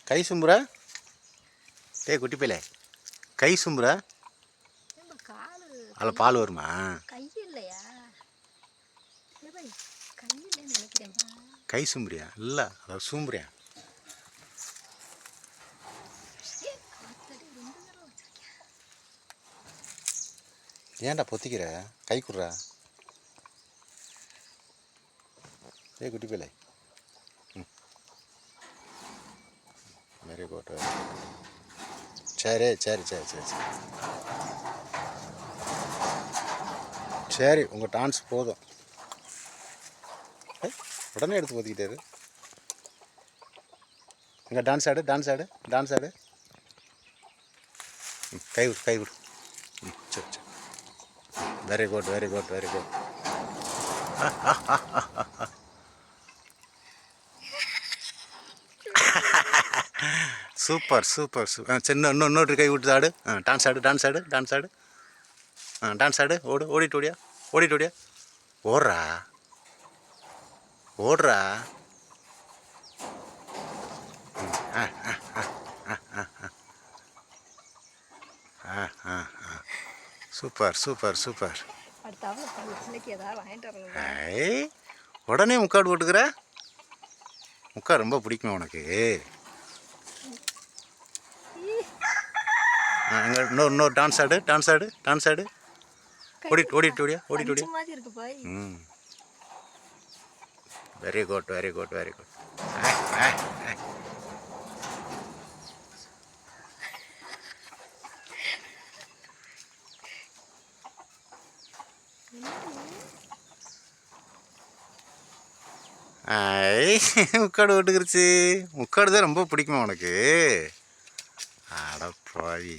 கை சும்புற? டேய் குட்டி பையலே, கை சும்புற? அதில் பால் வருமா? கை சும்புறியா? இல்லை, அதாவது சூம்புறியா? ஏன்டா பொத்திக்கிற? கை குடுறா. ஏய் குட்டி பையலே, வெரி குட். சரி சரி சரி சரி சரி சரி, உங்கள் டான்ஸ் போதும். உடனே எடுத்து போத்திக்கிட்டாரு. இங்கே டான்ஸ் ஆடு, டான்ஸ் ஆடு, டான்ஸ் ஆடு. கை விடு, கை விடு. சரி சரி, very good very good very good. Super super super. சின்ன இன்னொரு கை விட்டு ஆடு. டான்ஸ் ஆடு, டான்ஸ் ஆடு, டான்ஸ் ஆடு. டான்ஸ் ஆடு. ஓடு, ஓடிட்டு ஓடியா, ஓடிட்டு ஓடியா. ஓடுறா, ஓடுறா. Super super super. ஐ, உடனே முக்காடு போட்டுக்கிற. முக்காடு ரொம்ப பிடிக்குமா உனக்கு? இன்னொரு டான்ஸ் ஆடு, டான்ஸ் ஆடு, டான்ஸ் ஆடு. ஓடிட்டு ஓடிட்டு ஓடியா, ஓடிட்டு ஓடியா. Very good very good very good. ஐ, முக்காடு ஓட்டுக்கிருச்சு. முக்காடு தான் ரொம்ப பிடிக்குமா உனக்கு? அடப்பாவி.